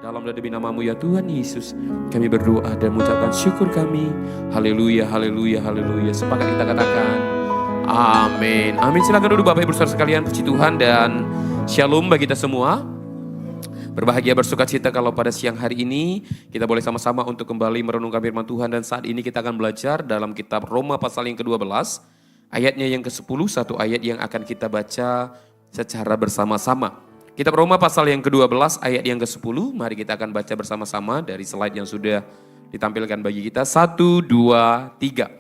Dalam dan demi nama-Mu ya Tuhan Yesus, kami berdoa dan mengucapkan syukur kami. Haleluya, haleluya, haleluya. Sepakat kita katakan, amin. Amin. Silakan duduk Bapak Ibu Saudara sekalian, puji Tuhan dan shalom bagi kita semua. Berbahagia bersuka cita kalau pada siang hari ini kita boleh sama-sama untuk kembali merenungkan firman Tuhan. Dan saat ini kita akan belajar dalam kitab Roma pasal yang ke-12. Ayatnya yang ke-10, satu ayat yang akan kita baca secara bersama-sama. Kitab Roma pasal yang ke-12 ayat yang ke-10, mari kita akan baca bersama-sama dari slide yang sudah ditampilkan bagi kita. 1, 2, 3.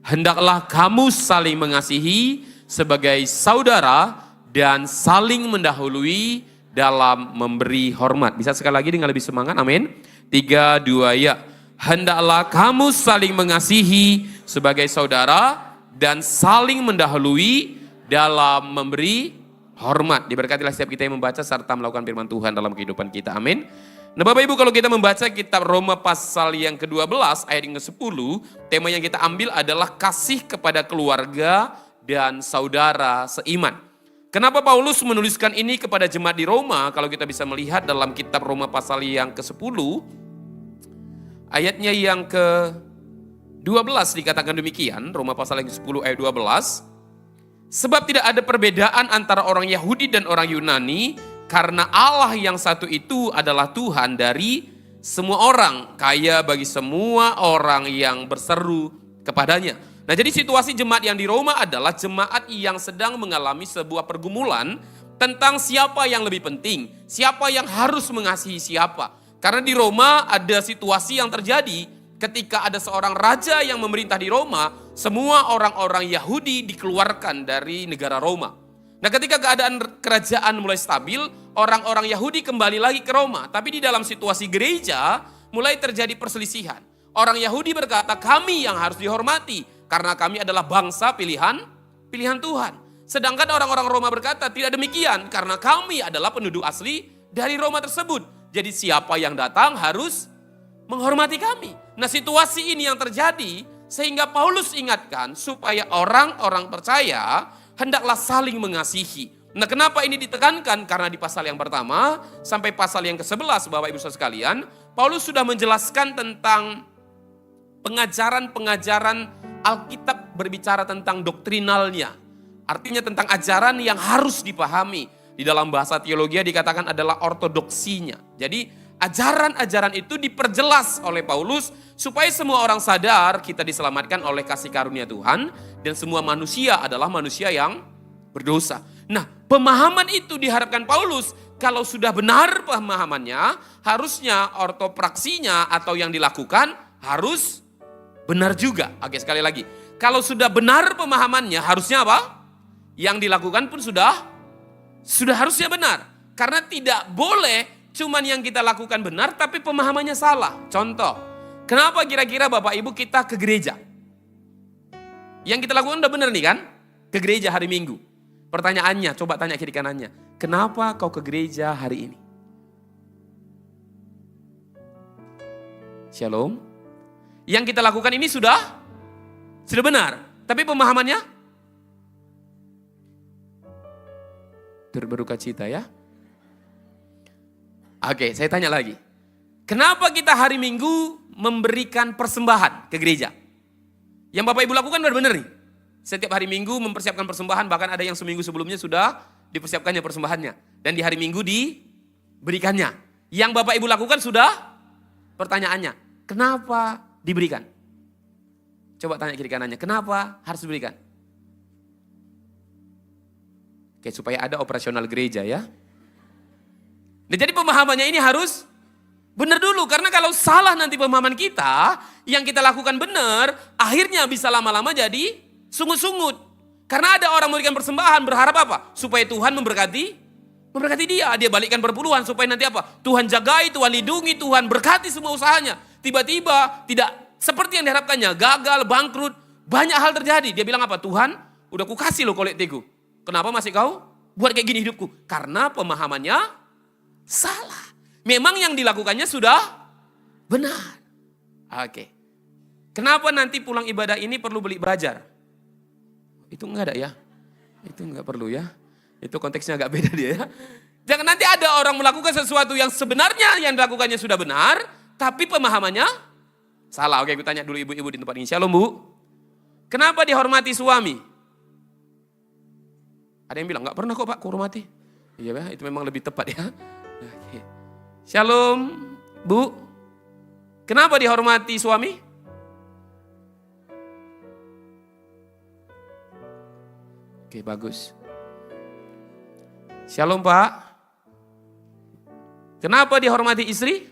Hendaklah kamu saling mengasihi sebagai saudara dan saling mendahului dalam memberi hormat. Bisa sekali lagi dengan lebih semangat, amin. 3, 2, ya. Hendaklah kamu saling mengasihi sebagai saudara dan saling mendahului dalam memberi hormat. Diberkatilah setiap kita yang membaca serta melakukan firman Tuhan dalam kehidupan kita. Amin. Nah Bapak Ibu, kalau kita membaca kitab Roma pasal yang ke-12 ayat yang ke-10, tema yang kita ambil adalah kasih kepada keluarga dan saudara seiman. Kenapa Paulus menuliskan ini kepada jemaat di Roma? Kalau kita bisa melihat dalam kitab Roma pasal yang ke-10, ayatnya yang ke-12 dikatakan demikian, Roma pasal yang ke-10 ayat 12. Sebab tidak ada perbedaan antara orang Yahudi dan orang Yunani, karena Allah yang satu itu adalah Tuhan dari semua orang, kaya bagi semua orang yang berseru kepadanya. Nah jadi situasi jemaat yang di Roma adalah jemaat yang sedang mengalami sebuah pergumulan tentang siapa yang lebih penting, siapa yang harus mengasihi siapa. Karena di Roma ada situasi yang terjadi ketika ada seorang raja yang memerintah di Roma, semua orang-orang Yahudi dikeluarkan dari negara Roma. Nah ketika keadaan kerajaan mulai stabil, orang-orang Yahudi kembali lagi ke Roma. Tapi di dalam situasi gereja mulai terjadi perselisihan. Orang Yahudi berkata, kami yang harus dihormati karena kami adalah bangsa pilihan Tuhan. Sedangkan orang-orang Roma berkata, tidak demikian karena kami adalah penduduk asli dari Roma tersebut. Jadi siapa yang datang harus menghormati kami. Nah situasi ini yang terjadi sehingga Paulus ingatkan supaya orang-orang percaya hendaklah saling mengasihi. Nah kenapa ini ditekankan? Karena di pasal yang pertama sampai pasal yang ke-11 Bapak Ibu Saudara sekalian, Paulus sudah menjelaskan tentang pengajaran-pengajaran Alkitab berbicara tentang doktrinalnya. Artinya tentang ajaran yang harus dipahami. Di dalam bahasa teologi dikatakan adalah ortodoksinya. Jadi ajaran-ajaran itu diperjelas oleh Paulus supaya semua orang sadar kita diselamatkan oleh kasih karunia Tuhan dan semua manusia adalah manusia yang berdosa. Nah, pemahaman itu diharapkan Paulus kalau sudah benar pemahamannya, harusnya ortopraksinya atau yang dilakukan harus benar juga. Oke, sekali lagi. Kalau sudah benar pemahamannya, harusnya apa? Yang dilakukan pun sudah harusnya benar. Karena tidak boleh cuman yang kita lakukan benar tapi pemahamannya salah. Contoh, kenapa kira-kira Bapak Ibu kita ke gereja? Yang kita lakukan udah benar nih kan? Ke gereja hari Minggu. Pertanyaannya, coba tanya kiri kanannya. Kenapa kau ke gereja hari ini? Shalom. Yang kita lakukan ini sudah benar. Tapi pemahamannya? Berduka cita ya. Oke, saya tanya lagi. Kenapa kita hari Minggu memberikan persembahan ke gereja? Yang Bapak Ibu lakukan benar-benar nih. Setiap hari Minggu mempersiapkan persembahan, bahkan ada yang seminggu sebelumnya sudah dipersiapkannya persembahannya. Dan di hari Minggu diberikannya. Yang Bapak Ibu lakukan sudah? Pertanyaannya, kenapa diberikan? Coba tanya kiri kanannya, kenapa harus diberikan? Oke, supaya ada operasional gereja ya. Nah, jadi pemahamannya ini harus benar dulu. Karena kalau salah nanti pemahaman kita, yang kita lakukan benar, akhirnya bisa lama-lama jadi sungut-sungut. Karena ada orang memberikan persembahan, berharap apa? Supaya Tuhan memberkati dia. Dia balikkan perpuluhan supaya nanti apa? Tuhan jagai, Tuhan lindungi, Tuhan berkati semua usahanya. Tiba-tiba tidak seperti yang diharapkannya, gagal, bangkrut, banyak hal terjadi. Dia bilang apa? Tuhan, udah kukasih loh kolektiku. Kenapa masih kau buat kayak gini hidupku? Karena pemahamannya salah. Memang yang dilakukannya sudah benar. Oke. Kenapa nanti pulang ibadah ini perlu beli belajar? Itu enggak ada ya. Itu enggak perlu ya. Itu konteksnya agak beda dia ya. Jangan nanti ada orang melakukan sesuatu yang sebenarnya yang dilakukannya sudah benar, tapi pemahamannya salah. Oke, aku tanya dulu ibu-ibu di tempat ini. Shalom Bu. Kenapa dihormati suami? Ada yang bilang, nggak pernah kok Pak, ku hormati. Iya Pak, itu memang lebih tepat ya. Oke. Shalom Bu. Kenapa dihormati suami? Oke, bagus. Shalom Pak. Kenapa dihormati istri?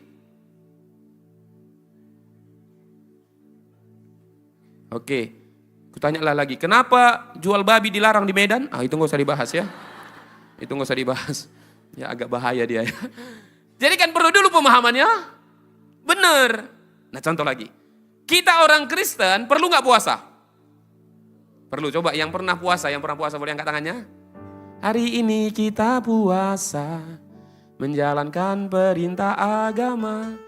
Oke. Kutanyalah lagi, kenapa jual babi dilarang di Medan? Itu nggak usah dibahas ya. Itu nggak usah dibahas. Ya agak bahaya dia ya. Jadi kan perlu dulu pemahamannya benar. Nah contoh lagi. Kita orang Kristen perlu nggak puasa? Perlu. Coba yang pernah puasa boleh angkat tangannya? Hari ini kita puasa. Menjalankan perintah agama.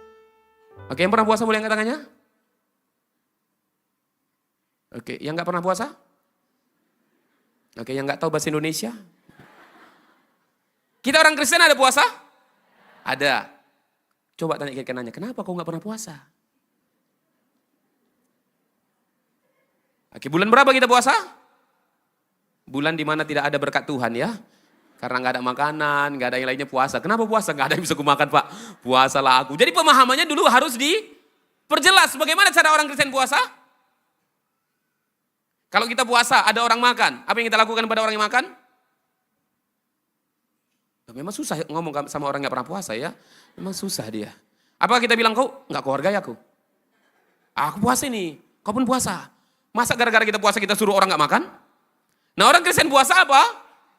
Oke, yang pernah puasa boleh angkat tangannya? Oke, yang nggak pernah puasa? Oke, yang nggak tahu bahasa Indonesia? Kita orang Kristen ada puasa? Ada. Coba tanya kiri kanannya, kenapa kau nggak pernah puasa? Oke, bulan berapa kita puasa? Bulan di mana tidak ada berkat Tuhan ya. Karena nggak ada makanan, nggak ada yang lainnya puasa. Kenapa puasa? Nggak ada yang bisa kumakan Pak. Puasalah aku. Jadi pemahamannya dulu harus diperjelas. Bagaimana cara orang Kristen puasa? Kalau kita puasa, ada orang makan. Apa yang kita lakukan pada orang yang makan? Memang susah ngomong sama orang yang nggak pernah puasa ya. Memang susah dia. Apakah kita bilang, kau nggak keluargai aku? Aku puasa nih, kau pun puasa. Masa gara-gara kita puasa kita suruh orang nggak makan? Nah orang Kristen puasa apa?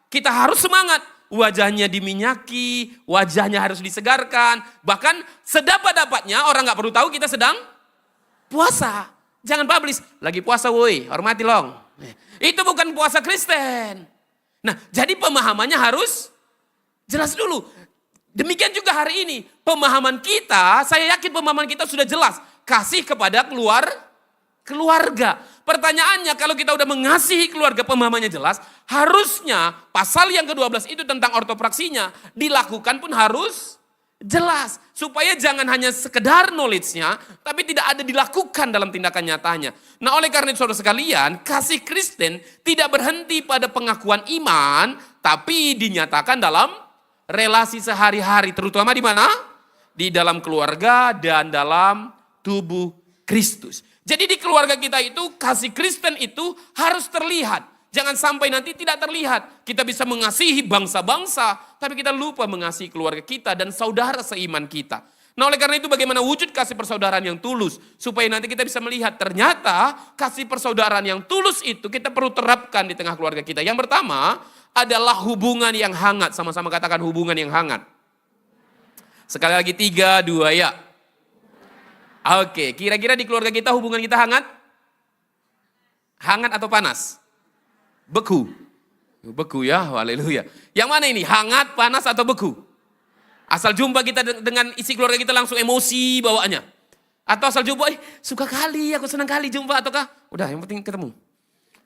Kita harus semangat. Wajahnya diminyaki, wajahnya harus disegarkan. Bahkan sedapat-dapatnya orang nggak perlu tahu kita sedang puasa. Jangan publish, lagi puasa woi, hormati long. Itu bukan puasa Kristen. Nah, jadi pemahamannya harus jelas dulu. Demikian juga hari ini, pemahaman kita, saya yakin pemahaman kita sudah jelas. Kasih kepada keluarga. Pertanyaannya, kalau kita udah mengasihi keluarga, pemahamannya jelas, harusnya pasal yang ke-12 itu tentang ortopraksinya, dilakukan pun harus jelas. Supaya jangan hanya sekedar knowledge-nya, tapi tidak ada dilakukan dalam tindakan nyatanya. Nah oleh karena itu saudara sekalian, kasih Kristen tidak berhenti pada pengakuan iman, tapi dinyatakan dalam relasi sehari-hari. Terutama di mana? Di dalam keluarga dan dalam tubuh Kristus. Jadi di keluarga kita itu, kasih Kristen itu harus terlihat. Jangan sampai nanti tidak terlihat. Kita bisa mengasihi bangsa-bangsa, tapi kita lupa mengasihi keluarga kita dan saudara seiman kita. Nah oleh karena itu bagaimana wujud kasih persaudaraan yang tulus. Supaya nanti kita bisa melihat ternyata kasih persaudaraan yang tulus itu kita perlu terapkan di tengah keluarga kita. Yang pertama adalah hubungan yang hangat. Sama-sama katakan hubungan yang hangat. Sekali lagi 3, 2 ya. Oke, kira-kira di keluarga kita hubungan kita hangat? Hangat atau panas? Beku. Beku ya, haleluya. Yang mana ini? Hangat, panas atau beku? Asal jumpa kita dengan isi keluarga kita langsung emosi bawaannya. Atau asal jumpa, suka kali, aku senang kali jumpa. Ataukah, udah yang penting ketemu.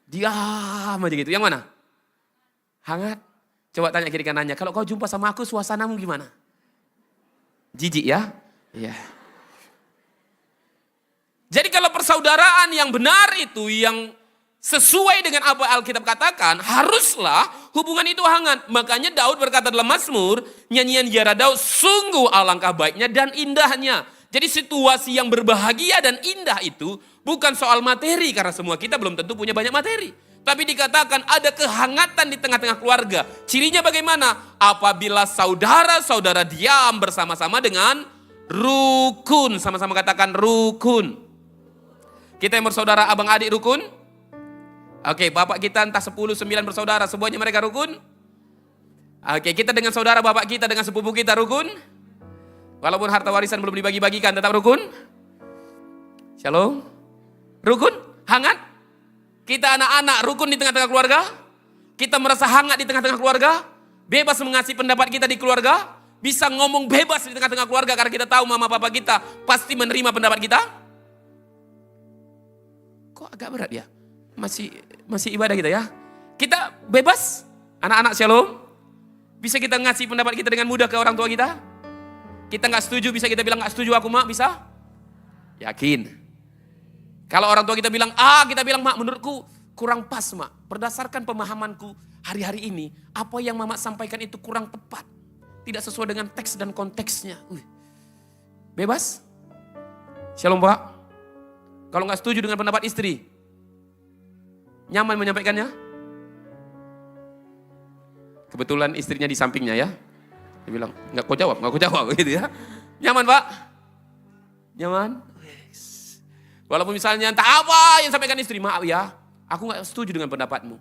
Diam aja gitu. Yang mana? Hangat. Coba tanya kiri kanannya, kalau kau jumpa sama aku suasanamu gimana? Jijik ya? Iya. Jadi kalau persaudaraan yang benar itu, yang sesuai dengan apa Alkitab katakan, haruslah hubungan itu hangat. Makanya Daud berkata dalam Mazmur, nyanyian Ziarah Daud, sungguh alangkah baiknya dan indahnya. Jadi situasi yang berbahagia dan indah itu bukan soal materi, karena semua kita belum tentu punya banyak materi. Tapi dikatakan ada kehangatan di tengah-tengah keluarga. Cirinya bagaimana? Apabila saudara-saudara diam bersama-sama dengan rukun. Sama-sama katakan rukun. Kita yang bersaudara abang adik rukun? Oke, bapak kita entah 10, 9 bersaudara, semuanya mereka rukun? Oke, kita dengan saudara bapak kita, dengan sepupu kita rukun? Walaupun harta warisan belum dibagi-bagikan, tetap rukun? Shalom? Rukun? Hangat? Kita anak-anak rukun di tengah-tengah keluarga? Kita merasa hangat di tengah-tengah keluarga? Bebas mengasihi pendapat kita di keluarga? Bisa ngomong bebas di tengah-tengah keluarga karena kita tahu mama papa kita pasti menerima pendapat kita? Kok agak berat ya? Masih ibadah kita ya. Kita bebas, anak-anak shalom. Bisa kita ngasih pendapat kita dengan mudah ke orang tua kita? Kita nggak setuju, bisa kita bilang nggak setuju aku mak, bisa? Yakin? Kalau orang tua kita bilang A, kita bilang mak menurutku kurang pas mak. Berdasarkan pemahamanku hari-hari ini, apa yang mama sampaikan itu kurang tepat. Tidak sesuai dengan teks dan konteksnya. Bebas? Shalom pak. Kalau nggak setuju dengan pendapat istri, nyaman menyampaikannya? Kebetulan istrinya di sampingnya ya. Dia bilang, nggak kau jawab gitu ya. Nyaman pak? Nyaman? Walaupun misalnya entah apa yang sampaikan istri, maaf ya, aku nggak setuju dengan pendapatmu.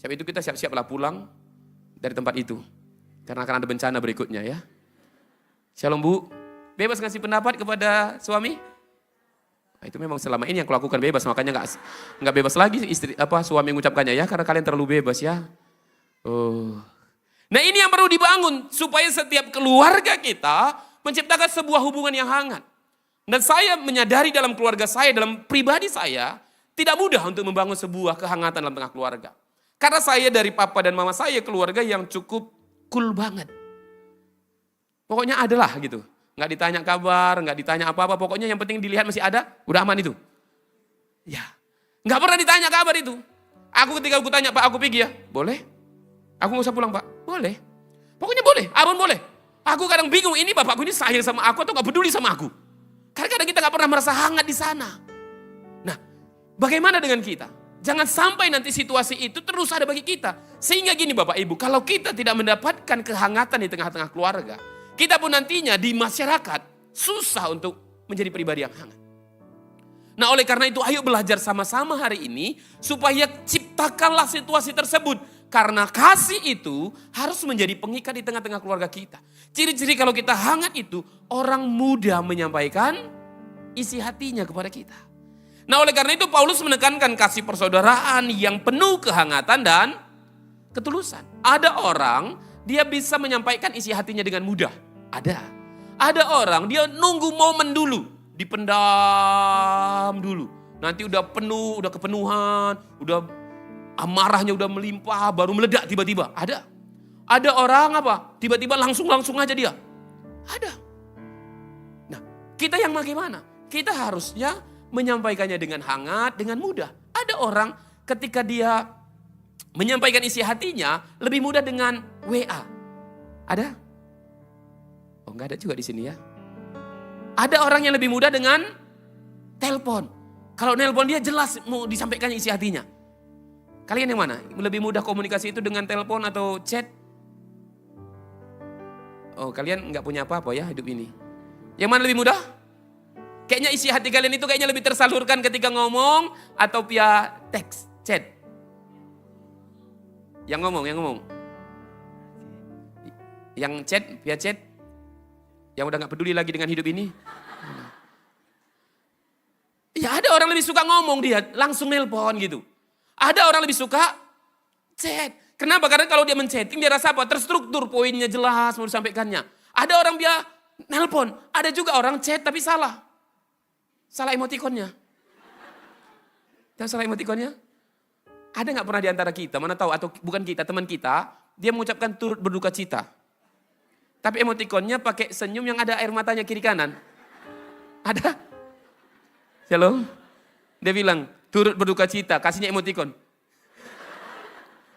Sebab itu kita siap-siaplah pulang dari tempat itu. Karena akan ada bencana berikutnya ya. Shalom bu, bebas ngasih pendapat kepada suami? Nah, itu memang selama ini yang kulakukan bebas, makanya nggak bebas lagi suami mengucapkannya ya, karena kalian terlalu bebas ya. Nah ini yang perlu dibangun supaya setiap keluarga kita menciptakan sebuah hubungan yang hangat. Dan saya menyadari dalam keluarga saya, dalam pribadi saya, tidak mudah untuk membangun sebuah kehangatan dalam tengah keluarga. Karena saya dari papa dan mama saya keluarga yang cukup cool banget. Pokoknya adalah gitu. Nggak ditanya kabar, nggak ditanya apa-apa, pokoknya yang penting dilihat masih ada, udah aman itu. Ya, nggak pernah ditanya kabar itu. Aku ketika aku tanya, Pak aku pergi ya, boleh? Aku nggak usah pulang Pak, boleh. Pokoknya boleh, Abang boleh. Aku kadang bingung, ini bapakku ini sayang sama aku atau nggak peduli sama aku. Karena kadang kita nggak pernah merasa hangat di sana. Nah, bagaimana dengan kita? Jangan sampai nanti situasi itu terus ada bagi kita. Sehingga gini Bapak Ibu, kalau kita tidak mendapatkan kehangatan di tengah-tengah keluarga, kita pun nantinya di masyarakat susah untuk menjadi pribadi yang hangat. Nah oleh karena itu ayo belajar sama-sama hari ini supaya ciptakanlah situasi tersebut. Karena kasih itu harus menjadi pengikat di tengah-tengah keluarga kita. Ciri-ciri kalau kita hangat itu, orang mudah menyampaikan isi hatinya kepada kita. Nah oleh karena itu Paulus menekankan kasih persaudaraan yang penuh kehangatan dan ketulusan. Ada orang, dia bisa menyampaikan isi hatinya dengan mudah. Ada orang, dia nunggu momen dulu, dipendam dulu. Nanti udah penuh, udah kepenuhan, udah amarahnya udah melimpah, baru meledak tiba-tiba. Ada orang apa? Tiba-tiba langsung aja dia. Ada. Nah, kita yang bagaimana? Kita harusnya menyampaikannya dengan hangat, dengan mudah. Ada orang ketika dia menyampaikan isi hatinya lebih mudah dengan WA. Ada? Oh, enggak ada juga di sini ya. Ada orang yang lebih mudah dengan telepon. Kalau nelpon dia jelas mau disampaikannya isi hatinya. Kalian yang mana? Lebih mudah komunikasi itu dengan telepon atau chat? Oh, kalian nggak punya apa-apa ya hidup ini. Yang mana lebih mudah? Kayaknya isi hati kalian itu kayaknya lebih tersalurkan ketika ngomong atau via teks, chat. Yang ngomong. Yang chat, via chat. Yang udah nggak peduli lagi dengan hidup ini. Ya ada orang lebih suka ngomong dia, langsung nelpon gitu. Ada orang lebih suka chat. Kenapa? Karena kalau dia menchatting dia rasa apa? Terstruktur, poinnya jelas mau disampaikannya. Ada orang dia nelpon. Ada juga orang chat tapi salah. Salah emotikonnya. Tahu salah emotikonnya? Ada gak pernah di antara kita, mana tahu atau bukan kita, teman kita, dia mengucapkan turut berduka cita. Tapi emotikonnya pakai senyum yang ada air matanya kiri kanan. Ada? Shalom? Dia bilang, turut berduka cita, kasihnya emotikon.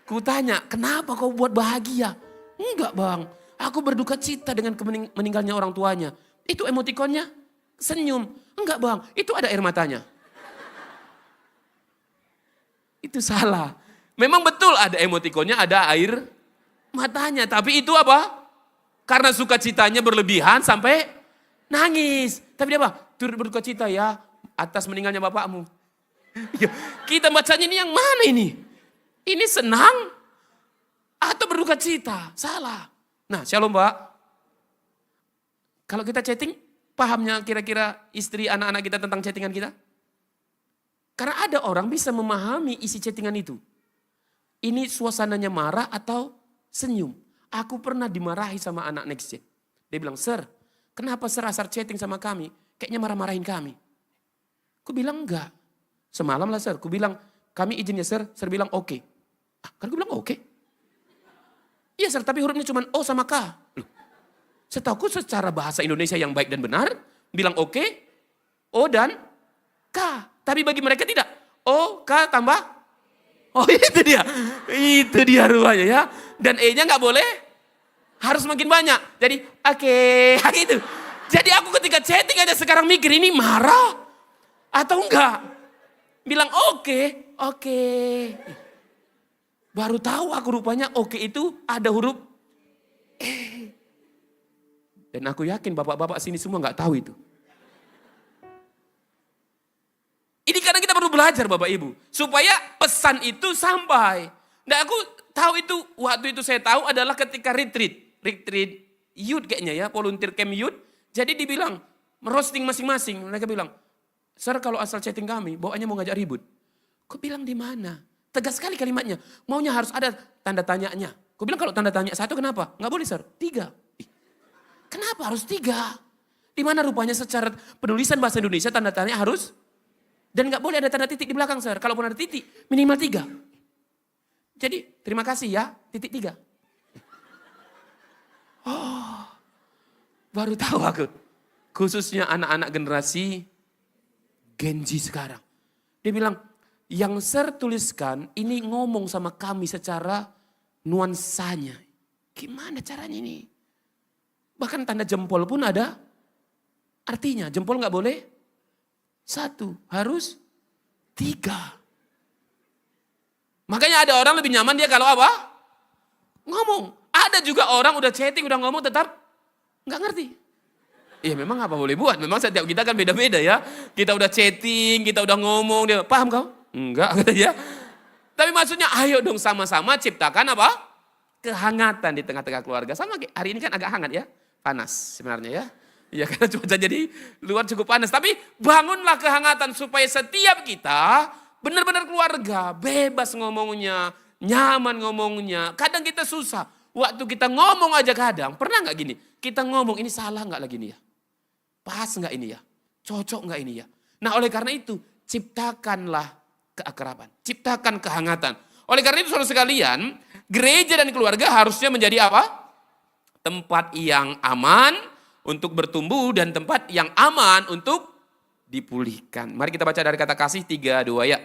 Ku tanya, kenapa kau buat bahagia? Enggak bang, aku berduka cita dengan meninggalnya orang tuanya. Itu emotikonnya senyum. Enggak bang, itu ada air matanya. Itu salah. Memang betul ada emotikonnya, ada air matanya. Tapi itu apa? Karena sukacitanya berlebihan sampai nangis. Tapi dia apa? Turut berduka cita ya atas meninggalnya bapakmu. Kita bacanya ini yang mana ini? Ini senang atau berduka cita? Salah. Nah, shalom Pak. Kalau kita chatting, pahamnya kira-kira istri anak-anak kita tentang chattingan kita? Karena ada orang bisa memahami isi chattingan itu. Ini suasananya marah atau senyum. Aku pernah dimarahi sama anak Nextjet. Dia bilang, "Sir, kenapa Sir asal chatting sama kami? Kayaknya marah-marahin kami." Aku bilang, "Enggak. Semalam lah Sir." Aku bilang, "Kami izin ya Sir." Sir bilang, "Oke." Kan aku bilang, "Oke." Iya Sir, tapi hurufnya cuma O sama K. Loh, setahuku secara bahasa Indonesia yang baik dan benar, bilang oke, O dan K. Tapi bagi mereka tidak. O, K tambah. Oh itu dia. Itu dia rupanya ya. Dan E-nya nggak boleh. Harus makin banyak. Jadi oke. Gitu. Jadi aku ketika chatting aja sekarang mikir ini marah. Atau enggak. Bilang oke. Baru tahu aku rupanya oke itu ada huruf E. Dan aku yakin bapak-bapak sini semua nggak tahu itu. Ini karena kita perlu belajar Bapak Ibu. Supaya pesan itu sampai. Dan aku tahu itu, waktu itu saya tahu adalah ketika retreat. Retreat youth kayaknya ya, volunteer camp youth. Jadi dibilang, merosting masing-masing. Mereka bilang, Sir kalau asal chatting kami, bawaannya mau ngajak ribut. Kau bilang di mana? Tegas sekali kalimatnya. Maunya harus ada tanda tanyanya. Kau bilang kalau tanda tanya 1 kenapa? Nggak boleh Sir, 3. Kenapa harus 3? Di mana rupanya secara penulisan bahasa Indonesia tanda tanya harus dan nggak boleh ada tanda titik di belakang, Sir. Kalaupun ada titik, minimal 3. Jadi, terima kasih ya, titik 3. Oh, baru tahu aku. Khususnya anak-anak generasi Gen Z sekarang. Dia bilang, yang Sir tuliskan ini ngomong sama kami secara nuansanya. Gimana caranya ini? Bahkan tanda jempol pun ada artinya. Jempol nggak boleh 1, harus 3. Makanya ada orang lebih nyaman dia kalau apa? Ngomong. Ada juga orang udah chatting, udah ngomong tetap nggak ngerti. Iya memang apa boleh buat, memang setiap kita kan beda-beda ya. Kita udah chatting, kita udah ngomong, dia paham kau? Enggak kata dia. Tapi maksudnya ayo dong sama-sama ciptakan apa? Kehangatan di tengah-tengah keluarga. Sama hari ini kan agak hangat ya, panas sebenarnya ya. Ya karena cuaca jadi luar cukup panas. Tapi bangunlah kehangatan supaya setiap kita benar-benar keluarga. Bebas ngomongnya, nyaman ngomongnya. Kadang kita susah. Waktu kita ngomong aja kadang. Pernah gak gini? Kita ngomong ini salah gak lagi nih ya? Pas gak ini ya? Cocok gak ini ya? Nah oleh karena itu ciptakanlah keakraban. Ciptakan kehangatan. Oleh karena itu saudara sekalian. Gereja dan keluarga harusnya menjadi apa? Tempat yang aman untuk bertumbuh dan tempat yang aman untuk dipulihkan. Mari kita baca dari kata kasih 3:2 ya.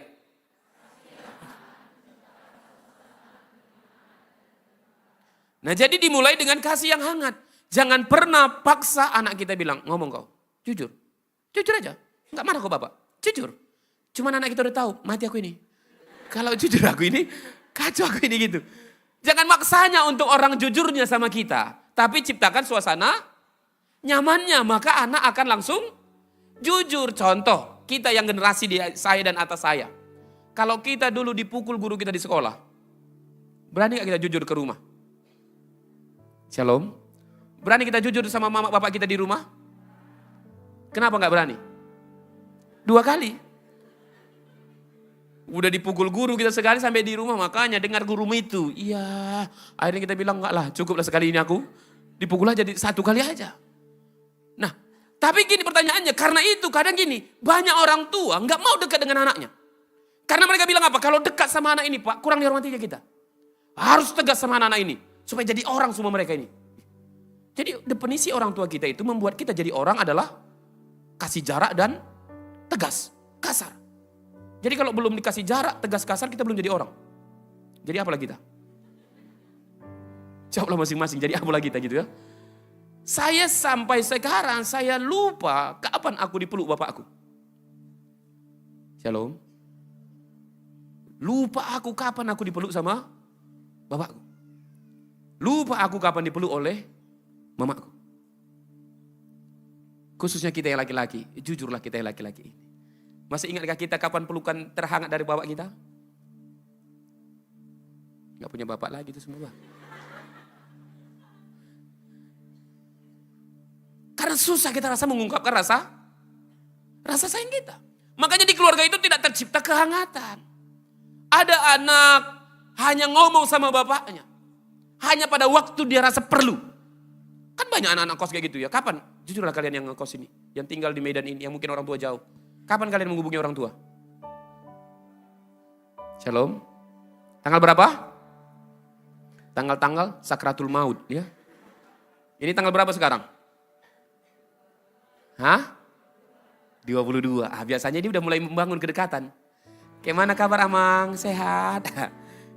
Nah jadi dimulai dengan kasih yang hangat. Jangan pernah paksa anak kita bilang, ngomong kau, jujur. Jujur aja, nggak marah kok bapak, jujur. Cuman anak kita udah tahu, mati aku ini. Kalau jujur aku ini, kacau aku ini gitu. Jangan maksanya untuk orang jujurnya sama kita. Tapi ciptakan suasana nyamannya, maka anak akan langsung jujur. Contoh, kita yang generasi di saya dan atas saya. Kalau kita dulu dipukul guru kita di sekolah, berani gak kita jujur ke rumah? Shalom. Berani kita jujur sama mama bapak kita di rumah? Kenapa gak berani? 2 kali. Udah dipukul guru kita sekali sampai di rumah, makanya dengar gurumu itu. Iya, akhirnya kita bilang enggak lah, cukuplah sekali ini aku. Dipukul aja 1 kali aja. Nah, tapi gini pertanyaannya, karena itu kadang gini, banyak orang tua nggak mau dekat dengan anaknya. Karena mereka bilang apa? Kalau dekat sama anak ini Pak, kurang dihormatinya kita. Harus tegas sama anak ini, supaya jadi orang semua mereka ini. Jadi definisi orang tua kita itu membuat kita jadi orang adalah kasih jarak dan tegas, kasar. Jadi kalau belum dikasih jarak, tegas, kasar, kita belum jadi orang. Jadi apalah kita? Jawablah masing-masing, jadi apalah kita gitu ya. Saya sampai sekarang, saya lupa kapan aku dipeluk bapakku. Shalom. Lupa aku kapan aku dipeluk sama bapakku. Lupa aku kapan dipeluk oleh mamaku. Khususnya kita yang laki-laki, jujurlah kita yang laki-laki ini. Masih ingatkah kita kapan pelukan terhangat dari bapak kita? Gak punya bapak lagi itu semua. Karena susah kita rasa mengungkapkan rasa sayang kita. Makanya di keluarga itu tidak tercipta kehangatan. Ada anak hanya ngomong sama bapaknya. Hanya pada waktu dia rasa perlu. Kan banyak anak-anak kos kayak gitu ya. Kapan? Jujurlah kalian yang ngekos ini. Yang tinggal di Medan ini, yang mungkin orang tua jauh. Kapan kalian menghubungi orang tua? Shalom. Tanggal berapa? Tanggal-tanggal sakratul maut ya. Ini tanggal berapa sekarang? Hah? 22. Biasanya ini udah mulai membangun kedekatan. Kayak mana kabar Amang? Sehat?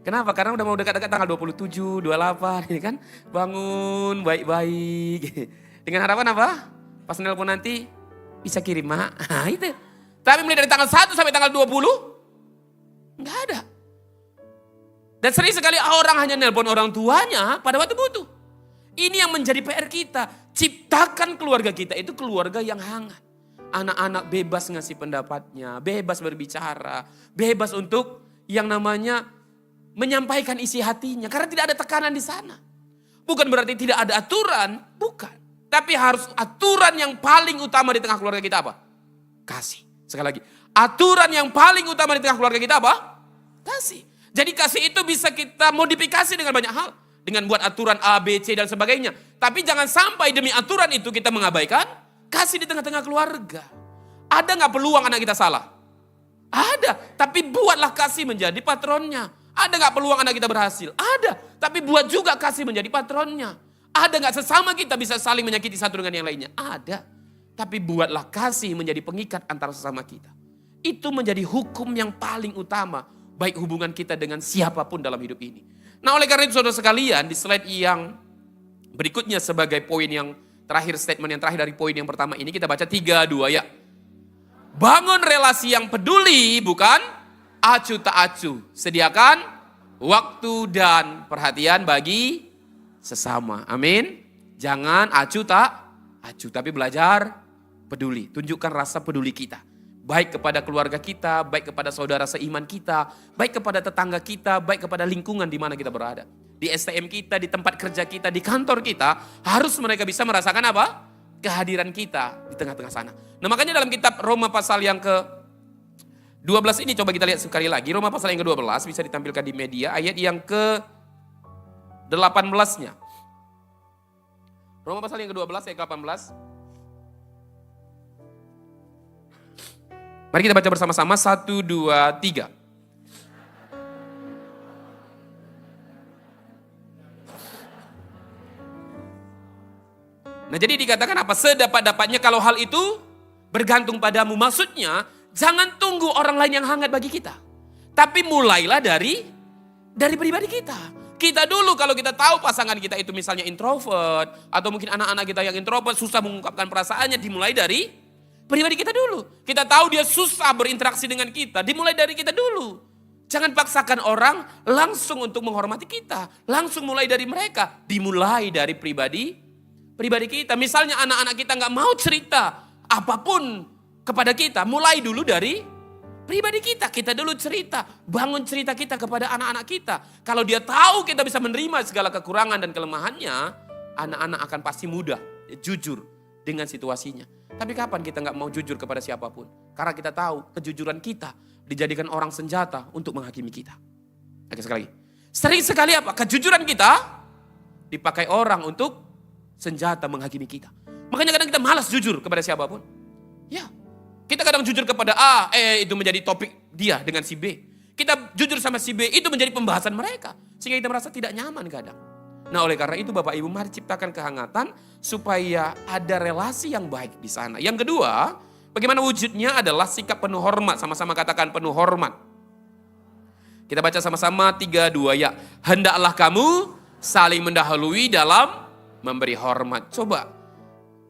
Kenapa? Karena udah mau dekat-dekat tanggal 27, 28 ini kan. Bangun baik-baik. Dengan harapan apa? Pas nelpon nanti bisa kirim mak. Itu. Tapi mulai dari tanggal 1 sampai tanggal 20 enggak ada. Dan sering sekali orang hanya nelpon orang tuanya pada waktu butuh. Ini yang menjadi PR kita. Ciptakan keluarga kita itu keluarga yang hangat. Anak-anak bebas ngasih pendapatnya, bebas berbicara, bebas untuk yang namanya menyampaikan isi hatinya. Karena tidak ada tekanan di sana. Bukan berarti tidak ada aturan, bukan. Tapi harus aturan yang paling utama di tengah keluarga kita apa? Kasih. Sekali lagi, aturan yang paling utama di tengah keluarga kita apa? Kasih. Jadi kasih itu bisa kita modifikasi dengan banyak hal. Dengan buat aturan A, B, C dan sebagainya. Tapi jangan sampai demi aturan itu kita mengabaikan kasih di tengah-tengah keluarga. Ada gak peluang anak kita salah? Ada. Tapi buatlah kasih menjadi patronnya. Ada gak peluang anak kita berhasil? Ada. Tapi buat juga kasih menjadi patronnya. Ada gak sesama kita bisa saling menyakiti satu dengan yang lainnya? Ada. Tapi buatlah kasih menjadi pengikat antara sesama kita. Itu menjadi hukum yang paling utama. Baik hubungan kita dengan siapapun dalam hidup ini. Nah oleh karena itu saudara sekalian, di slide yang berikutnya sebagai poin yang terakhir, statement yang terakhir dari poin yang pertama ini, kita baca 3-2 ya. Bangun relasi yang peduli, bukan acuh tak acuh. Sediakan waktu dan perhatian bagi sesama. Amin. Jangan acuh tak acuh, tapi belajar peduli. Tunjukkan rasa peduli kita. Baik kepada keluarga kita, baik kepada saudara seiman kita, baik kepada tetangga kita, baik kepada lingkungan di mana kita berada. Di STM kita, di tempat kerja kita, di kantor kita, harus mereka bisa merasakan apa? Kehadiran kita di tengah-tengah sana. Nah makanya dalam kitab Roma pasal yang ke-12 ini, coba kita lihat sekali lagi. Roma pasal yang ke-12 bisa ditampilkan di media, ayat yang ke-18-nya. Roma pasal yang ke-12 ayat ke-18. Mari kita baca bersama-sama, 1, 2, 3. Nah jadi dikatakan apa? Sedapat-dapatnya kalau hal itu bergantung padamu. Maksudnya jangan tunggu orang lain yang hangat bagi kita. Tapi mulailah dari pribadi kita. Kita dulu kalau kita tahu pasangan kita itu misalnya introvert. Atau mungkin anak-anak kita yang introvert susah mengungkapkan perasaannya. Dimulai dari pribadi kita dulu. Kita tahu dia susah berinteraksi dengan kita. Dimulai dari kita dulu. Jangan paksakan orang langsung untuk menghormati kita. Langsung mulai dari mereka. Dimulai dari pribadi kita. Misalnya anak-anak kita gak mau cerita apapun kepada kita. Mulai dulu dari pribadi kita. Kita dulu cerita. Bangun cerita kita kepada anak-anak kita. Kalau dia tahu kita bisa menerima segala kekurangan dan kelemahannya. Anak-anak akan pasti mudah jujur dengan situasinya. Tapi kapan kita gak mau jujur kepada siapapun? Karena kita tahu kejujuran kita dijadikan orang senjata untuk menghakimi kita. Oke sekali lagi. Sering sekali apa? Kejujuran kita dipakai orang untuk senjata menghakimi kita. Makanya kadang kita malas jujur kepada siapapun. Ya, kita kadang jujur kepada A, itu menjadi topik dia dengan si B. Kita jujur sama si B, itu menjadi pembahasan mereka. Sehingga kita merasa tidak nyaman kadang. Nah oleh karena itu Bapak Ibu mari ciptakan kehangatan supaya ada relasi yang baik di sana. Yang kedua, bagaimana wujudnya adalah sikap penuh hormat. Sama-sama katakan penuh hormat. Kita baca sama-sama 3-2 ya. Hendaklah kamu saling mendahului dalam memberi hormat. Coba,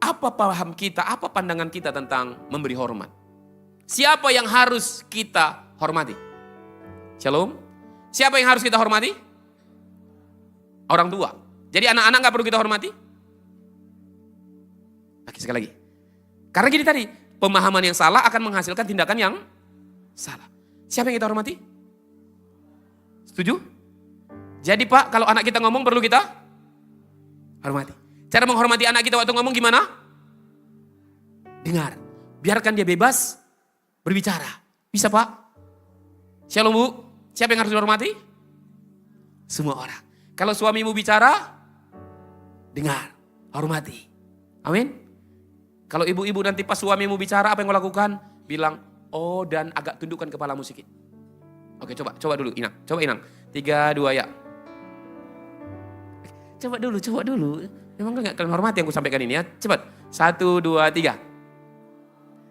apa paham kita, apa pandangan kita tentang memberi hormat? Siapa yang harus kita hormati? Shalom. Siapa yang harus kita hormati? Orang tua. Jadi anak-anak gak perlu kita hormati? Oke sekali lagi. Karena gini tadi, pemahaman yang salah akan menghasilkan tindakan yang salah. Siapa yang kita hormati? Setuju? Jadi Pak, kalau anak kita ngomong perlu kita hormati. Cara menghormati anak kita waktu ngomong gimana? Dengar. Biarkan dia bebas berbicara. Bisa Pak? Shalom Bu. Siapa yang harus dihormati? Semua orang. Kalau suamimu bicara, dengar, hormati. Amin. Kalau ibu-ibu nanti pas suamimu bicara, apa yang kau lakukan? Bilang, oh dan agak tundukkan kepalamu sedikit. Oke coba dulu Inang. Coba Inang. 3, 2 ya. Coba dulu. Memang nggak kalian hormati yang aku sampaikan ini ya. Cepat. 1, 2, 3.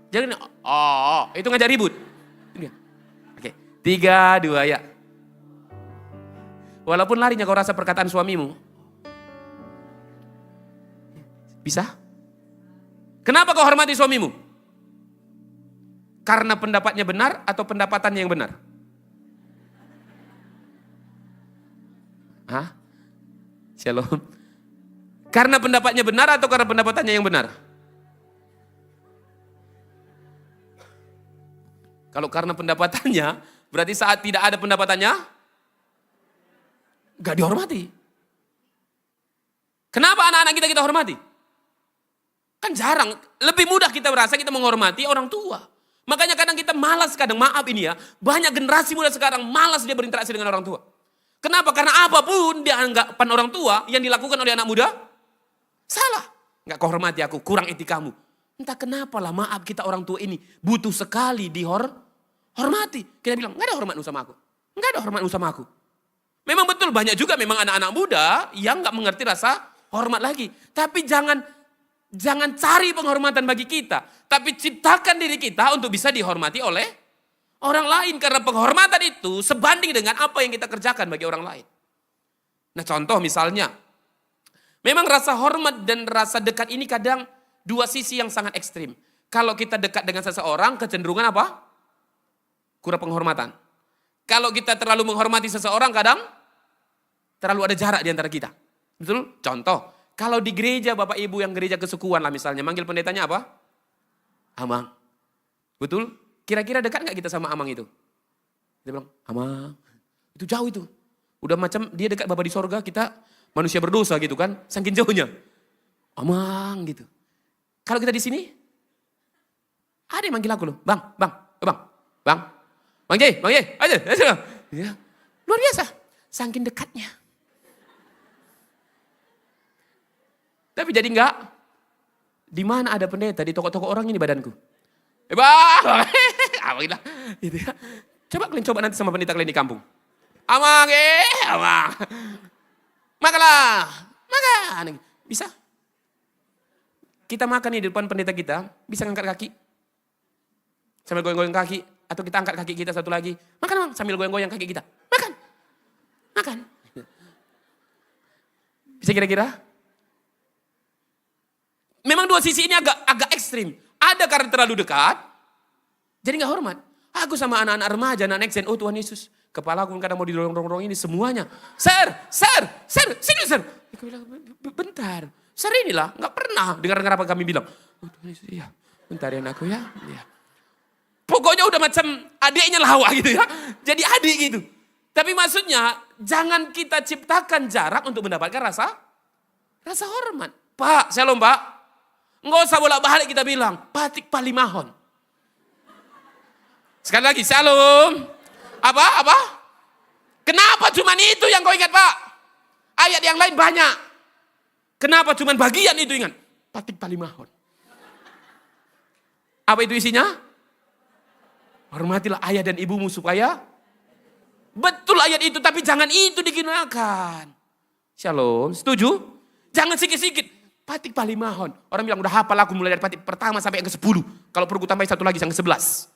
Jangan, itu ngajak ribut. Oke, 3, 2, ya. Walaupun larinya kau rasa perkataan suamimu. Bisa? Kenapa kau hormati suamimu? Karena pendapatnya benar atau pendapatannya yang benar? Hah? Shalom. Karena pendapatnya benar atau karena pendapatannya yang benar? Kalau karena pendapatannya, berarti saat tidak ada pendapatannya, gak dihormati. Kenapa anak-anak kita hormati? Kan jarang, lebih mudah kita merasa kita menghormati orang tua. Makanya kadang kita malas, maaf ini ya, banyak generasi muda sekarang malas dia berinteraksi dengan orang tua. Kenapa? Karena apapun dia anggapan orang tua yang dilakukan oleh anak muda, salah. Nggak kau hormati aku, kurang etikamu. Entah kenapa lah, maaf kita orang tua ini butuh sekali dihormati. Kita bilang, nggak ada hormatmu sama aku. Nggak ada hormatmu sama aku. Memang betul, banyak juga memang anak-anak muda yang nggak mengerti rasa hormat lagi. Tapi jangan cari penghormatan bagi kita. Tapi ciptakan diri kita untuk bisa dihormati oleh orang lain. Karena penghormatan itu sebanding dengan apa yang kita kerjakan bagi orang lain. Nah contoh misalnya, memang rasa hormat dan rasa dekat ini kadang dua sisi yang sangat ekstrim. Kalau kita dekat dengan seseorang, kecenderungan apa? Kurang penghormatan. Kalau kita terlalu menghormati seseorang, kadang terlalu ada jarak di antara kita. Betul? Contoh, kalau di gereja Bapak Ibu yang gereja kesukuan lah misalnya, manggil pendetanya apa? Amang. Betul? Kira-kira dekat gak kita sama Amang itu? Dia bilang, Amang. Itu jauh itu. Udah macam dia dekat Bapa di sorga, kita manusia berdosa gitu kan. Saking jauhnya. Amang gitu. Kalau kita di sini, ada yang manggil aku loh. Bang. Bang J, aja. Ya. Luar biasa. Saking dekatnya. Tapi jadi enggak. Di mana ada pendeta, di toko-toko orang ini badanku. Bang. Alhamdulillah. Gitu ya. Coba nanti sama pendeta kalian di kampung. Amang. Makan. Bisa? Kita makan nih di depan pendeta kita, bisa ngangkat kaki. Sambil goyang-goyang kaki. Atau kita angkat kaki kita satu lagi. Makan Bang, sambil goyang-goyang kaki kita. Makan. Bisa kira-kira? Memang dua sisi ini agak ekstrim. Ada karena terlalu dekat, jadi gak hormat. Aku sama anak-anak remaja, anak Nexen, oh Tuhan Yesus. Kepala aku kadang mau didorong-dorong ini semuanya. Sir, sini sir. Aku bilang, bentar. Sir inilah, gak pernah dengar apa kami bilang. Oh Tuhan Yesus, iya. Bentar ya anakku ya. Iya. Pokoknya udah macam adiknya lawa gitu ya. Jadi adik gitu. Tapi maksudnya jangan kita ciptakan jarak untuk mendapatkan rasa hormat. Pak, shalom Pak. Nggak usah bolak-balik kita bilang, batik palimahon. Sekali lagi, shalom. Apa? Kenapa cuma itu yang kau ingat Pak? Ayat yang lain banyak. Kenapa cuma bagian itu ingat? Batik palimahon. Apa itu isinya? Hormatilah ayah dan ibumu supaya betul ayat itu, tapi jangan itu digunakan. Shalom, setuju? Jangan sikit-sikit. Patik palimahon. Orang bilang udah hafal aku mulai dari patik pertama sampai yang ke-10. Kalau perlu tambahin satu lagi yang ke-11.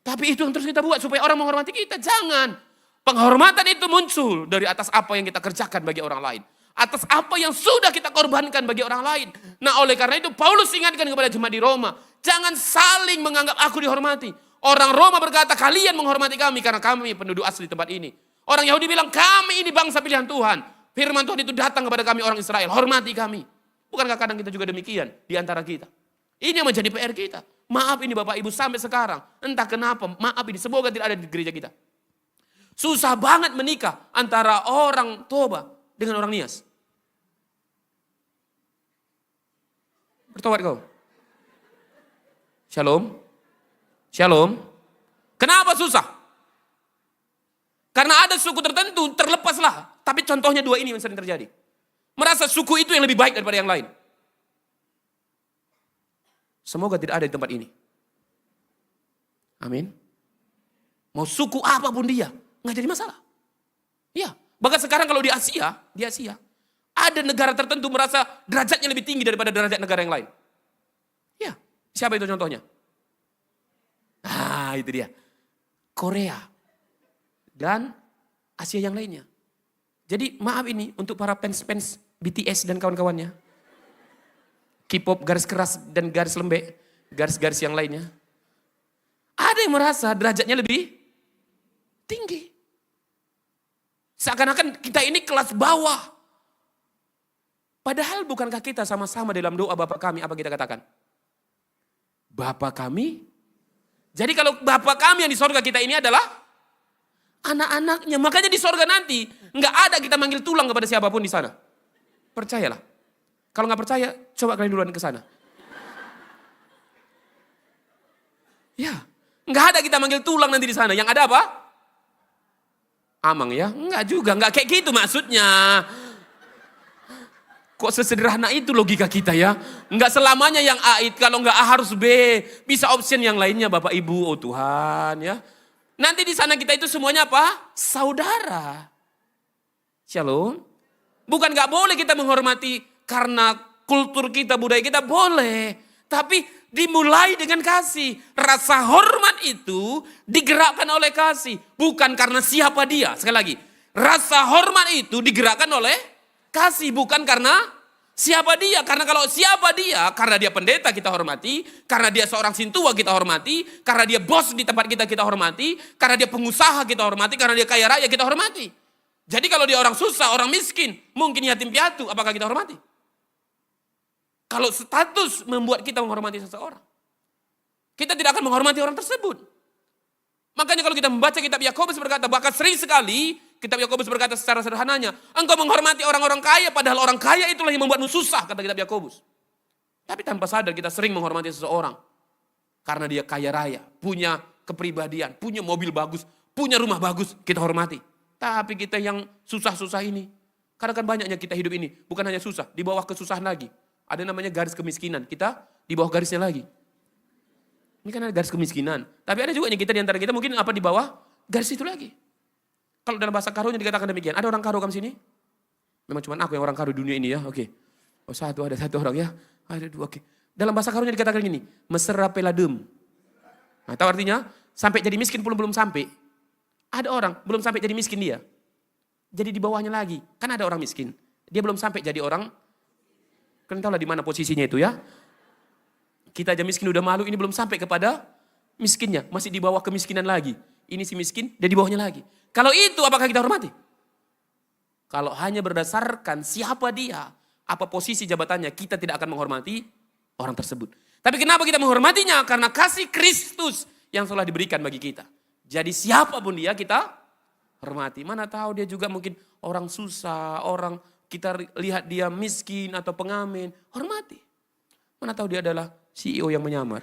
Tapi itu yang terus kita buat supaya orang menghormati kita. Jangan. Penghormatan itu muncul dari atas apa yang kita kerjakan bagi orang lain. Atas apa yang sudah kita korbankan bagi orang lain. Nah oleh karena itu Paulus ingatkan kepada jemaat di Roma. Jangan saling menganggap aku dihormati. Orang Roma berkata, kalian menghormati kami karena kami penduduk asli tempat ini. Orang Yahudi bilang, kami ini bangsa pilihan Tuhan. Firman Tuhan itu datang kepada kami orang Israel, hormati kami. Bukankah kadang kita juga demikian di antara kita? Ini yang menjadi PR kita. Maaf ini Bapak Ibu sampai sekarang. Entah kenapa, maaf ini semoga tidak ada di gereja kita. Susah banget menikah antara orang Toba dengan orang Nias. Bertobat kau. Shalom. Kenapa susah? Karena ada suku tertentu terlepaslah. Tapi contohnya dua ini yang sering terjadi. Merasa suku itu yang lebih baik daripada yang lain. Semoga tidak ada di tempat ini. Amin. Mau suku apapun dia, nggak jadi masalah. Iya. Bahkan sekarang kalau di Asia, ada negara tertentu merasa derajatnya lebih tinggi daripada derajat negara yang lain. Ya, siapa itu contohnya? Ah, itu dia. Korea dan Asia yang lainnya. Jadi maaf ini untuk para fans BTS dan kawan-kawannya. K-pop garis keras dan garis lembek, garis-garis yang lainnya. Ada yang merasa derajatnya lebih tinggi. Seakan-akan kita ini kelas bawah. Padahal bukankah kita sama-sama dalam doa Bapa kami, apa kita katakan? Bapa kami. Jadi kalau Bapa kami yang di sorga kita ini adalah anak-anaknya. Makanya di sorga nanti nggak ada kita manggil tulang kepada siapapun di sana. Percayalah. Kalau nggak percaya, coba kalian duluan ke sana. Ya, nggak ada kita manggil tulang nanti di sana. Yang ada apa? Amang ya? Enggak juga, nggak kayak gitu maksudnya. Kok sesederhana itu logika kita ya? Enggak selamanya yang A, kalau enggak A harus B. Bisa option yang lainnya Bapak Ibu, oh Tuhan ya. Nanti di sana kita itu semuanya apa? Saudara. Shalom. Bukan enggak boleh kita menghormati karena kultur kita, budaya kita, boleh. Tapi dimulai dengan kasih. Rasa hormat itu digerakkan oleh kasih. Bukan karena siapa dia. Sekali lagi. Rasa hormat itu digerakkan oleh kasih, bukan karena siapa dia. Karena kalau siapa dia, karena dia pendeta kita hormati, karena dia seorang sintua kita hormati, karena dia bos di tempat kita hormati, karena dia pengusaha kita hormati, karena dia kaya raya kita hormati. Jadi kalau dia orang susah, orang miskin, mungkin yatim piatu, apakah kita hormati? Kalau status membuat kita menghormati seseorang, kita tidak akan menghormati orang tersebut. Makanya kalau kita membaca kitab Yakobus berkata, bahkan sering sekali kitab Yakobus berkata secara sederhananya, engkau menghormati orang-orang kaya, padahal orang kaya itulah yang membuatmu susah, kata kitab Yakobus. Tapi tanpa sadar kita sering menghormati seseorang karena dia kaya raya, punya kepribadian, punya mobil bagus, punya rumah bagus, kita hormati. Tapi kita yang susah-susah ini, karena kan banyaknya kita hidup ini, bukan hanya susah, di bawah kesusahan lagi. Ada namanya garis kemiskinan, kita di bawah garisnya lagi. Ini kan ada garis kemiskinan. Tapi ada juga yang kita di antara kita mungkin apa di bawah garis itu lagi. Kalau dalam bahasa karunya dikatakan demikian. Ada orang karu kamu sini? Memang cuma aku yang orang karu dunia ini ya. Oke. Oh ada satu orang ya. Ada dua. Oke. Dalam bahasa karunya dikatakan gini. Mesra peladem. Nah tahu artinya? Sampai jadi miskin belum sampai. Ada orang belum sampai jadi miskin dia. Jadi di bawahnya lagi. Kan ada orang miskin. Dia belum sampai jadi orang. Kalian tahu lah di mana posisinya itu ya. Kita aja miskin udah malu, ini belum sampai kepada miskinnya. Masih di bawah kemiskinan lagi. Ini si miskin, dia di bawahnya lagi. Kalau itu apakah kita hormati? Kalau hanya berdasarkan siapa dia, apa posisi jabatannya, kita tidak akan menghormati orang tersebut. Tapi kenapa kita menghormatinya? Karena kasih Kristus yang telah diberikan bagi kita. Jadi siapapun dia kita hormati. Mana tahu dia juga mungkin orang susah, orang kita lihat dia miskin atau pengamen. Hormati. Mana tahu dia adalah CEO yang menyamar.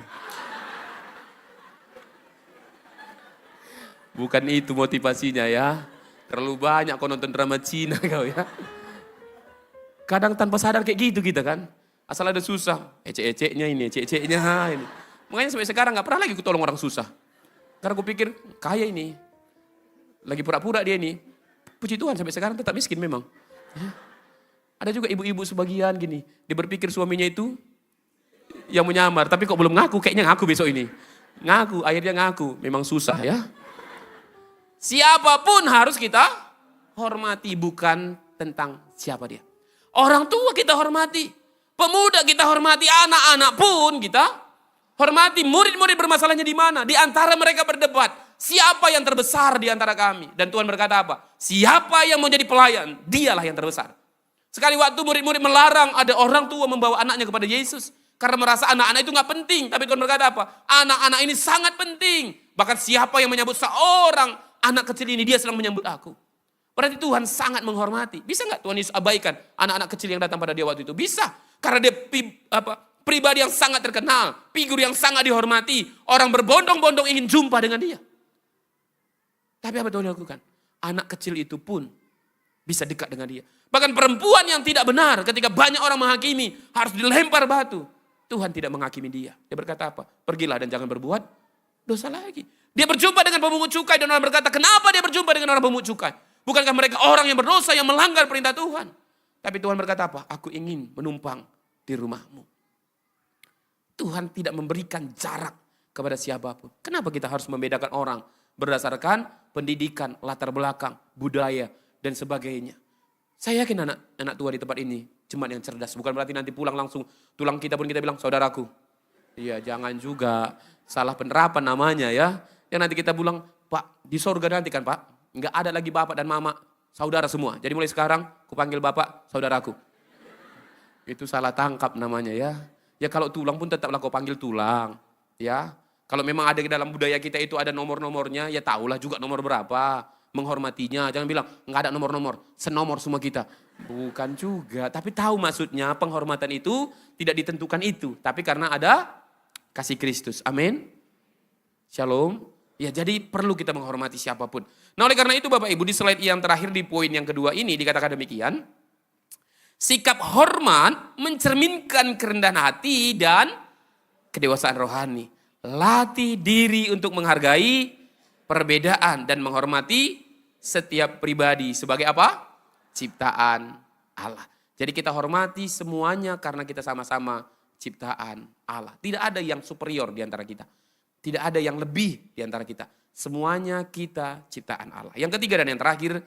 Bukan itu motivasinya ya. Terlalu banyak kau nonton drama Cina kau ya. Kadang tanpa sadar kayak gitu kita kan. Asal ada susah. Ecek-eceknya ini, ecek-eceknya ini. Makanya sampai sekarang gak pernah lagi aku tolong orang susah. Karena aku pikir kaya ini. Lagi pura-pura dia ini. Puji Tuhan sampai sekarang tetap miskin memang. Ya. Ada juga ibu-ibu sebagian gini. Dia berpikir suaminya itu yang menyamar, tapi kok belum ngaku, kayaknya ngaku besok ini. Ngaku, akhirnya ngaku, memang susah ya. Siapapun harus kita hormati, bukan tentang siapa dia. Orang tua kita hormati, pemuda kita hormati, anak-anak pun kita hormati. Murid-murid bermasalahnya di mana? Di antara mereka berdebat, siapa yang terbesar di antara kami? Dan Tuhan berkata apa? Siapa yang mau jadi pelayan, dialah yang terbesar. Sekali waktu murid-murid melarang ada orang tua membawa anaknya kepada Yesus. Karena merasa anak-anak itu gak penting. Tapi Tuhan berkata apa? Anak-anak ini sangat penting. Bahkan siapa yang menyambut seorang anak kecil ini, dia sedang menyambut aku. Berarti Tuhan sangat menghormati. Bisa gak Tuhan Yesus abaikan anak-anak kecil yang datang pada dia waktu itu? Bisa. Karena dia pribadi yang sangat terkenal. Figur yang sangat dihormati. Orang berbondong-bondong ingin jumpa dengan dia. Tapi apa Tuhan lakukan? Anak kecil itu pun bisa dekat dengan dia. Bahkan perempuan yang tidak benar ketika banyak orang menghakimi harus dilempar batu. Tuhan tidak menghakimi dia. Dia berkata apa? Pergilah dan jangan berbuat dosa lagi. Dia berjumpa dengan pemungut cukai dan orang berkata, kenapa dia berjumpa dengan orang pemungut cukai? Bukankah mereka orang yang berdosa yang melanggar perintah Tuhan? Tapi Tuhan berkata apa? Aku ingin menumpang di rumahmu. Tuhan tidak memberikan jarak kepada siapapun. Kenapa kita harus membedakan orang berdasarkan pendidikan, latar belakang, budaya, dan sebagainya. Saya yakin anak tua di tempat ini jemaat yang cerdas. Bukan berarti nanti pulang langsung tulang kita pun kita bilang saudaraku. Iya, jangan juga salah penerapan namanya ya. Yang nanti kita bilang, Pak, di surga nanti kan Pak, nggak ada lagi bapak dan mama, saudara semua. Jadi mulai sekarang, aku panggil bapak saudaraku. Itu salah tangkap namanya ya. Ya kalau tulang pun tetaplah kau panggil tulang. Ya, kalau memang ada di dalam budaya kita itu ada nomor-nomornya, ya tahulah juga nomor berapa. Menghormatinya, jangan bilang nggak ada nomor-nomor, senomor semua kita. Bukan juga, tapi tahu maksudnya penghormatan itu tidak ditentukan itu. Tapi karena ada kasih Kristus, amin. Shalom. Ya jadi perlu kita menghormati siapapun. Nah oleh karena itu Bapak Ibu di slide yang terakhir di poin yang kedua ini dikatakan demikian. Sikap hormat mencerminkan kerendahan hati dan kedewasaan rohani. Latih diri untuk menghargai perbedaan dan menghormati setiap pribadi sebagai apa? Ciptaan Allah. Jadi kita hormati semuanya karena kita sama-sama ciptaan Allah. Tidak ada yang superior di antara kita. Tidak ada yang lebih di antara kita. Semuanya kita ciptaan Allah. Yang ketiga dan yang terakhir,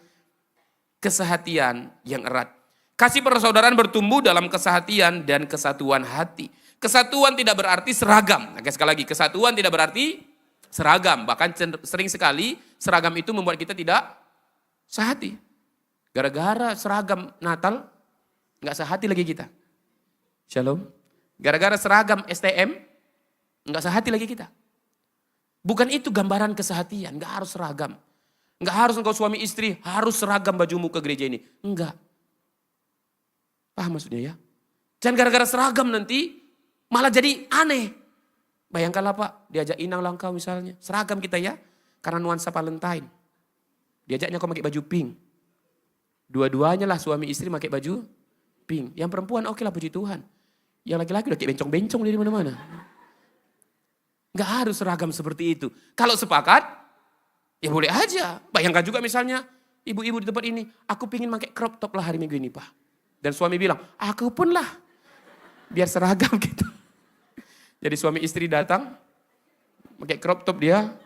kesehatian yang erat. Kasih persaudaraan bertumbuh dalam kesehatian dan kesatuan hati. Kesatuan tidak berarti seragam. Oke, sekali lagi, kesatuan tidak berarti seragam. Bahkan sering sekali seragam itu membuat kita tidak sehati. Gara-gara seragam Natal, nggak sehati lagi kita. Shalom. Gara-gara seragam STM, nggak sehati lagi kita. Bukan itu gambaran kesehatian, nggak harus seragam. Nggak harus engkau suami istri, harus seragam bajumu ke gereja ini. Enggak. Paham maksudnya ya? Jangan gara-gara seragam nanti malah jadi aneh. Bayangkanlah Pak, diajak Inang Langkau misalnya. Seragam kita ya, karena nuansa Valentine. Diajaknya kau pakai baju pink. Dua-duanya lah suami istri pakai baju pink. Yang perempuan oke lah puji Tuhan. Yang laki-laki udah kayak bencong-bencong di mana-mana. Nggak harus seragam seperti itu. Kalau sepakat, ya boleh aja. Bayangkan juga misalnya, ibu-ibu di tempat ini, aku pingin pakai crop top lah hari Minggu ini Pak. Dan suami bilang, aku pun lah. Biar seragam gitu. Jadi suami istri datang, pakai crop top dia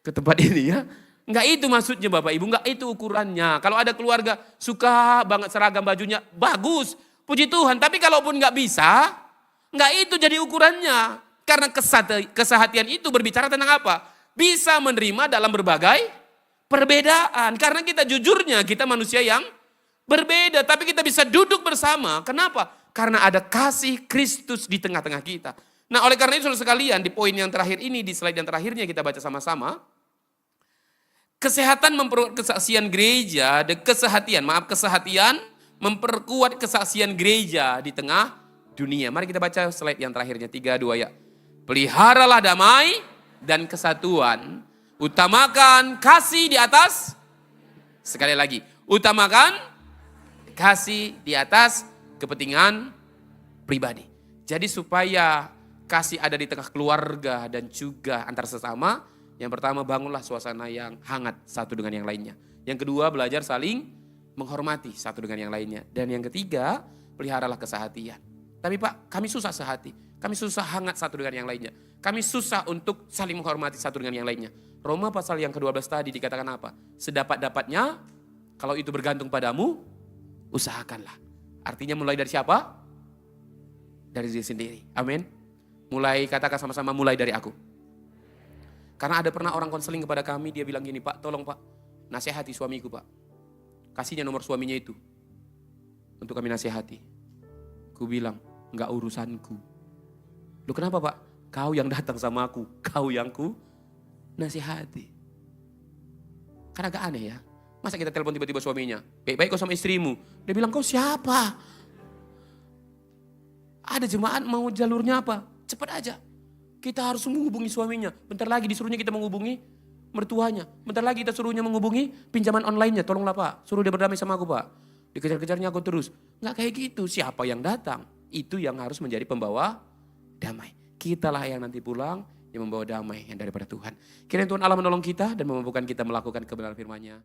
ke tempat ini ya. Enggak itu maksudnya Bapak Ibu, enggak itu ukurannya. Kalau ada keluarga suka banget seragam bajunya, bagus. Puji Tuhan, tapi kalaupun enggak bisa, enggak itu jadi ukurannya. Karena kesehatian itu berbicara tentang apa? Bisa menerima dalam berbagai perbedaan. Karena kita jujurnya, kita manusia yang berbeda, tapi kita bisa duduk bersama. Kenapa? Karena ada kasih Kristus di tengah-tengah kita. Nah oleh karena itu saudara sekalian, di poin yang terakhir ini, di slide yang terakhirnya kita baca sama-sama. Kesehatan memperkuat kesaksian gereja, kesehatian memperkuat kesaksian gereja di tengah dunia. Mari kita baca slide yang terakhirnya, 3, 2 ya. Peliharalah damai dan kesatuan. Utamakan kasih di atas, sekali lagi, utamakan kasih di atas kepentingan pribadi. Jadi supaya kasih ada di tengah keluarga dan juga antar sesama, yang pertama bangunlah suasana yang hangat satu dengan yang lainnya. Yang kedua belajar saling menghormati satu dengan yang lainnya. Dan yang ketiga peliharalah kesehatian. Tapi Pak, kami susah sehati. Kami susah hangat satu dengan yang lainnya. Kami susah untuk saling menghormati satu dengan yang lainnya. Roma pasal yang ke-12 tadi dikatakan apa? Sedapat-dapatnya, kalau itu bergantung padamu, usahakanlah. Artinya mulai dari siapa? Dari diri sendiri. Amin. Mulai, katakan sama-sama, mulai dari aku. Karena ada pernah orang konseling kepada kami, dia bilang gini, Pak, tolong Pak, nasihati suamiku Pak. Kasihnya nomor suaminya itu. Untuk kami nasihati. Ku bilang, enggak urusanku. Loh kenapa Pak? Kau yang datang sama aku, kau yang ku nasihati. Karena agak aneh ya. Masa kita telepon tiba-tiba suaminya, baik-baik kau sama istrimu. Dia bilang, kau siapa? Ada jemaat mau jalurnya apa? Cepat aja. Kita harus menghubungi suaminya. Bentar lagi disuruhnya kita menghubungi mertuanya. Bentar lagi kita suruhnya menghubungi pinjaman online-nya. Tolonglah Pak, suruh dia berdamai sama aku Pak. Dikejar-kejarnya aku terus. Nggak kayak gitu. Siapa yang datang, itu yang harus menjadi pembawa damai. Kitalah yang nanti pulang, yang membawa damai yang daripada Tuhan. Kiranya Tuhan Allah menolong kita dan memampukan kita melakukan kebenaran firman-Nya.